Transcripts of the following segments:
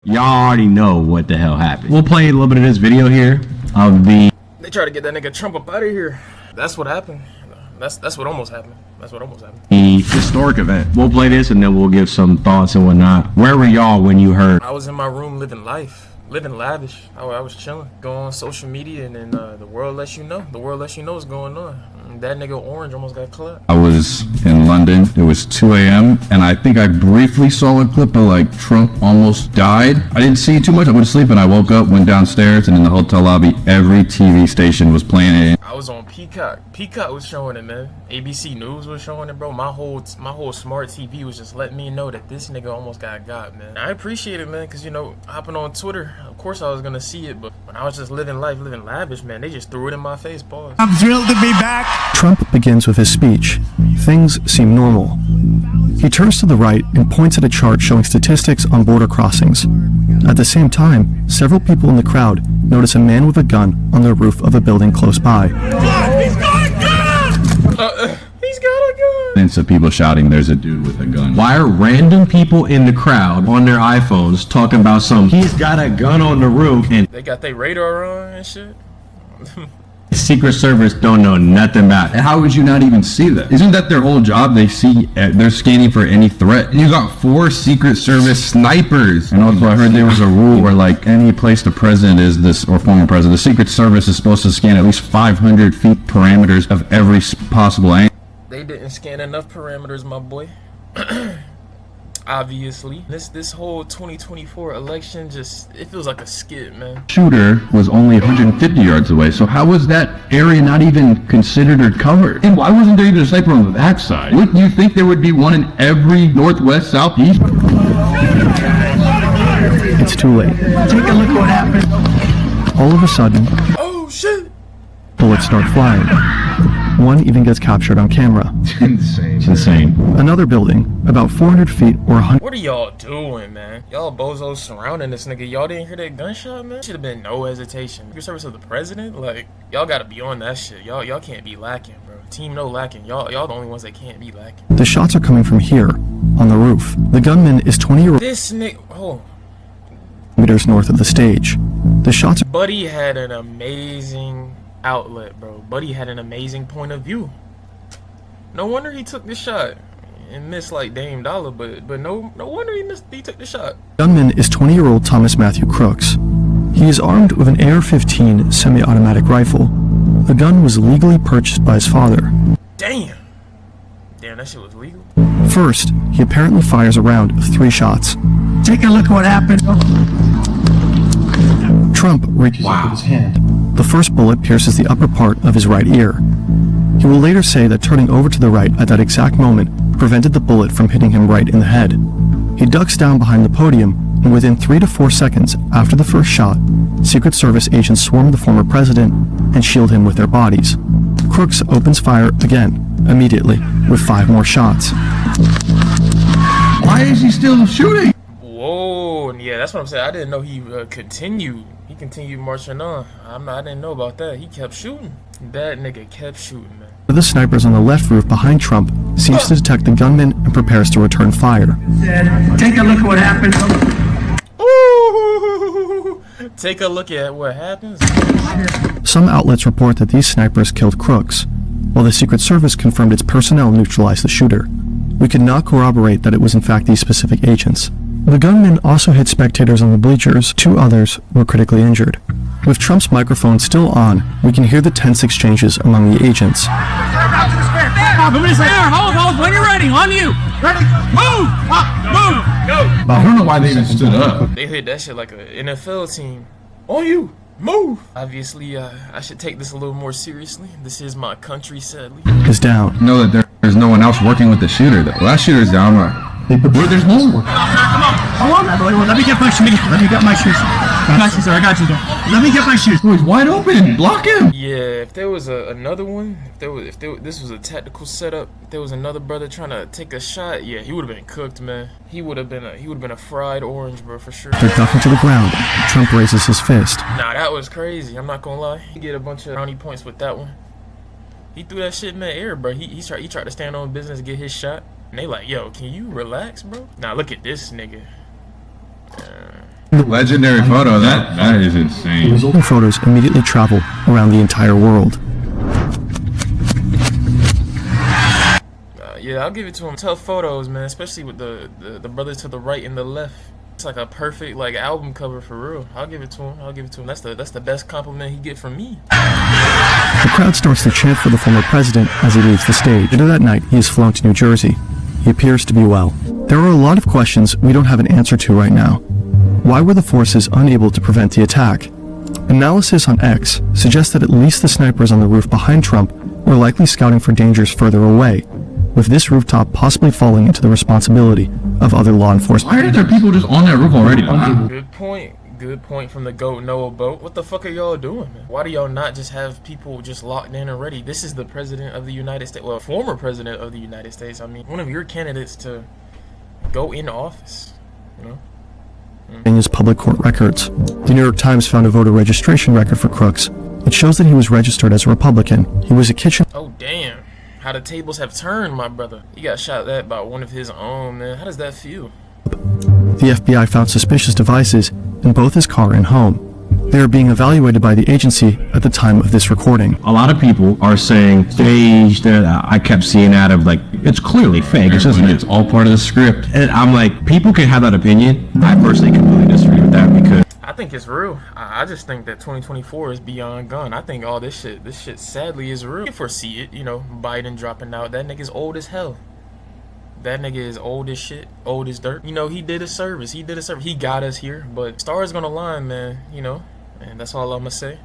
Y'all already know what the hell happened. We'll play a little bit of this video here of the... They try to get that nigga Trump up out of here. That's what happened. That's what almost happened. That's what almost happened. The historic event. We'll play this and then we'll give some thoughts and whatnot. Where were y'all when you heard? I was in my room living life, living lavish. I was chilling. Go on social media and then the world lets you know. The world lets you know what's going on. That nigga Orange almost got clapped. I was in London. It was 2 a.m. and I think I briefly saw a clip of like Trump almost died. I didn't see too much. I went to sleep and I woke up, went downstairs, and in the hotel lobby, every TV station was playing it. I was on Peacock. Peacock was showing it, man. ABC News was showing it, bro. My whole smart TV was just letting me know that this nigga almost got, man. I appreciate it, man, because, you know, hopping on Twitter, of course I was going to see it, but when I was just living life, living lavish, man, they just threw it in my face, boss. I'm thrilled to be back. Trump begins with his speech. Things seem normal. He turns to the right and points at a chart showing statistics on border crossings. At the same time, several people in the crowd notice a man with a gun on the roof of a building close by. He's got a gun! He's got a gun! And so people shouting, "There's a dude with a gun." Why are random people in the crowd on their iPhones talking about he's got a gun on the roof and They got their radar on and shit? Secret Service don't know nothing about it? And how would you not even see that? Isn't that their whole job? They're scanning for any threat. You got 4 Secret Service snipers. And also I heard there was a rule where like any place the president is, or former president, the Secret Service is supposed to scan at least 500 feet parameters of every possible angle. They didn't scan enough parameters, my boy. Obviously. This whole 2024 election it feels like a skit, man. Shooter was only 150 yards away, so how was that area not even considered or covered? And why wasn't there even a sniper on the backside? Wouldn't you think there would be one in every northwest, southeast? It's too late. Take a look what happened. All of a sudden, Oh shit! bullets start flying. One even gets captured on camera. Insane. It's insane. Another building, about 400 feet or 100. What are y'all doing, man? Y'all bozos surrounding this nigga. Y'all didn't hear that gunshot, man? Should have been no hesitation. Secret Service of the president? Like, y'all gotta be on that shit. Y'all can't be lacking, bro. Team no lacking. Y'all the only ones that can't be lacking. The shots are coming from here, on the roof. The gunman is 20 This nigga, oh. meters north of the stage. The shots are Buddy had an amazing outlet, bro. Buddy had an amazing point of view. No wonder he took the shot and missed like Dame Dollar, but no wonder he took the shot. gunman is 20-year-old Thomas Matthew Crooks. He is armed with an AR-15 semi-automatic rifle. The gun was legally purchased by his father. Damn, that shit was legal. First, he apparently fires a round of 3 shots. Take a look what happened. Trump reaches up with his hand. The first bullet pierces the upper part of his right ear. He will later say that turning over to the right at that exact moment prevented the bullet from hitting him right in the head. He ducks down behind the podium, and within 3 to 4 seconds after the first shot, Secret Service agents swarm the former president and shield him with their bodies. Crooks opens fire again, immediately, with 5 more shots. Why is he still shooting? Whoa, yeah, that's what I'm saying. I didn't know he continued. He continued marching on. I didn't know about that. He kept shooting. That nigga kept shooting, man. One of the snipers on the left roof behind Trump seems to detect the gunman and prepares to return fire. Take a look what happened. Ooh, take a look at what happens. Some outlets report that these snipers killed Crooks, while the Secret Service confirmed its personnel neutralized the shooter. We could not corroborate that it was in fact these specific agents. The gunman also hit spectators on the bleachers. 2 others were critically injured. With Trump's microphone still on, we can hear the tense exchanges among the agents. Hold, when you're ready, on you. Ready, move, move, go. I don't know why they even stood up. They hit that shit like an NFL team. On you, move. Obviously, I should take this a little more seriously. This is my country, sadly. Is down. You know that there's no one else working with the shooter, though. That shooter's down. There's more. Hold on, let me get my shoes. Let me get my shoes. I got you there. Let me get my shoes. Oh, he's wide open. Block him. Yeah, if there was another one, if this was a tactical setup, if there was another brother trying to take a shot, yeah, he would have been cooked, man. He would have been a fried orange, bro, for sure. They're ducking to the ground. Trump raises his fist. Nah, that was crazy. I'm not gonna lie. He get a bunch of brownie points with that one. He threw that shit in the air, bro. He tried to stand on business, get his shot. And they like, yo, can you relax, bro? Now look at this nigga. Legendary photo. That is insane. The resulting photos immediately travel around the entire world. Yeah, I'll give it to him. Tough photos, man, especially with the brothers to the right and the left. It's like a perfect like album cover for real. I'll give it to him. I'll give it to him. That's the best compliment he get from me. The crowd starts to chant for the former president as he leaves the stage. Later that night, he is flown to New Jersey. He appears to be well. There are a lot of questions we don't have an answer to right now. Why were the forces unable to prevent the attack? Analysis on X suggests that at least the snipers on the roof behind Trump were likely scouting for dangers further away, with this rooftop possibly falling into the responsibility of other law enforcement. Why are there people just on that roof already? Good point. Good point from the GOAT Noah Boat. What the fuck are y'all doing, man? Why do y'all not just have people just locked in and ready? This is the president of the United States. Well, former president of the United States. I mean, one of your candidates to go in office, you know? Pennsylvania's public court records. The New York Times found a voter registration record for Crooks. It shows that he was registered as a Republican. He was a kitchen. Oh, damn. How the tables have turned, my brother. He got shot at by one of his own, man. How does that feel? The FBI found suspicious devices in both his car and home. They are being evaluated by the agency at the time of this recording. A lot of people are saying staged. I kept seeing that of like, it's clearly fake. It's just It's all part of the script. And I'm like, people can have that opinion. I personally completely disagree with that because I think it's real. I just think that 2024 is beyond gone. I think all this shit sadly is real. You can foresee it, you know, Biden dropping out. That nigga's old as hell. That nigga is old as shit, old as dirt. You know, he did a service. He got us here, but stars gonna line, man, you know, and that's all I'm gonna say.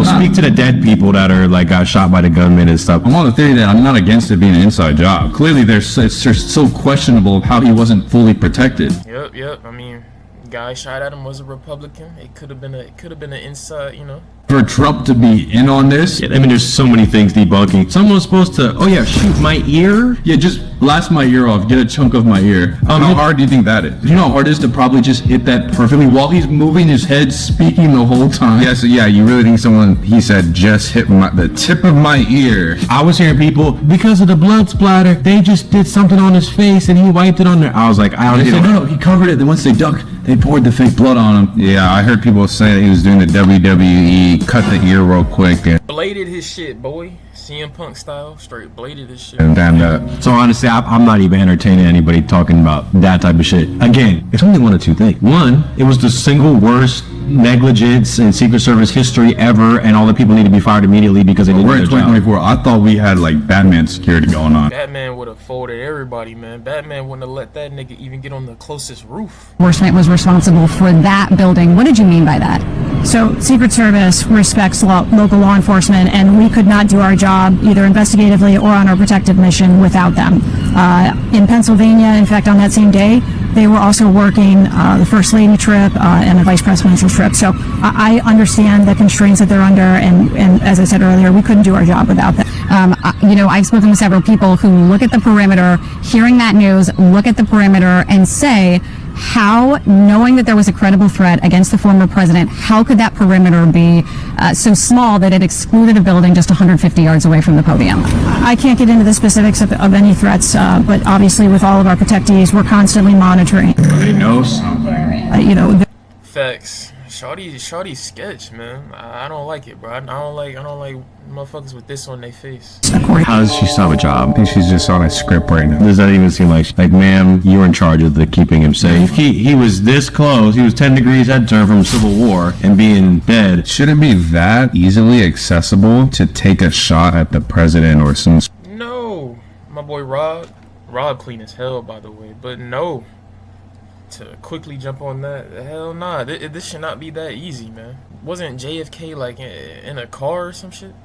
we'll speak to the dead people that are like got shot by the gunman and stuff. I'm on the theory that I'm not against it being an inside job. Clearly, it's so questionable how he wasn't fully protected. Yep. I mean, guy shot at him was a Republican. It could have been an inside, you know. For Trump to be in on this, I mean, there's so many things debunking. Someone's supposed to, oh yeah, shoot my ear. yeah, just blast my ear off, get a chunk of my ear. How hard do you think that is? You know how hard it is to probably just hit that perfectly while he's moving his head, speaking the whole time. Yeah, so yeah, you really think he said, just hit the tip of my ear. I was hearing people, because of the blood splatter, they just did something on his face and he wiped it on there. I was like, I don't know. No, he covered it. Then once they ducked, they poured the fake blood on him. Yeah, I heard people say that he was doing the WWE, cut the ear real quick. And Bladed his shit, boy. CM Punk style, straight bladed his shit. And So honestly, I'm not even entertaining anybody talking about that type of shit. Again, it's only one of two things. One, it was the single worst negligence in Secret Service history ever, and all the people need to be fired immediately because they didn't we're do in their job. 2024. I thought we had like Batman security going on. Batman would have folded everybody, man. Batman wouldn't have let that nigga even get on the closest roof. Enforcement was responsible for that building. What did you mean by that? So Secret Service respects local law enforcement, and we could not do our job either investigatively or on our protective mission without them. In Pennsylvania, in fact, on that same day, they were also working the First Lady trip and the Vice Presidential trip. So I understand the constraints that they're under, and as I said earlier, we couldn't do our job without them. You know, I've spoken with several people who look at the perimeter, hearing that news, look at the perimeter and say, how, knowing that there was a credible threat against the former president, how could that perimeter be so small that it excluded a building just 150 yards away from the podium? I can't get into the specifics of any threats, but obviously with all of our protectees, we're constantly monitoring. They know something. You know. Facts. Shawty's sketch, man. I don't like it, bro. I don't like motherfuckers with this on their face. How does she still have a job? I think she's just on a script right now. Does that even seem like, ma'am, you're in charge of the keeping him safe? He was this close. He was 10 degrees head turn from Civil War and being dead. Shouldn't be that easily accessible to take a shot at the president or some. No, my boy Rob clean as hell, by the way, but no. To quickly jump on that, hell nah. This should not be that easy, man. Wasn't JFK like in a car or some shit? You know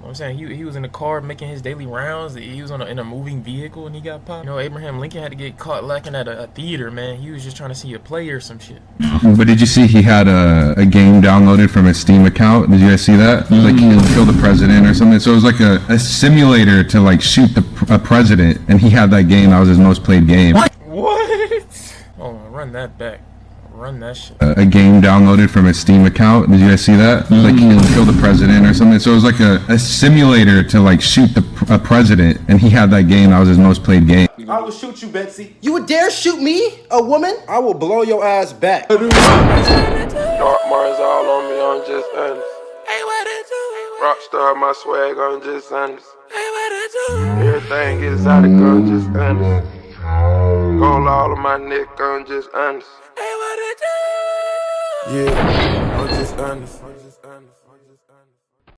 what I'm saying? He was in a car making his daily rounds. He was in a moving vehicle and he got popped. You know, Abraham Lincoln had to get caught lacking at a theater, man. He was just trying to see a play or some shit. But did you see he had a game downloaded from his Steam account? Did you guys see that? Like he killed the president or something. So it was like a simulator to like shoot a president, and he had that game. That was his most played game. What? Hold on, run that back. Run that shit. A game downloaded from his Steam account. Did you guys see that? Like he killed the president or something. So it was like a simulator to like shoot a president, and he had that game. That was his most played game. I will shoot you, Betsy. You would dare shoot me, a woman? I will blow your ass back. Dark Mars all on me, I'm just honest. Rockstar, my swag, I'm just honest. Everything gets out of control, I'm just honest. Gold all on my neck, I'm just honest. Yeah, I'm just honest.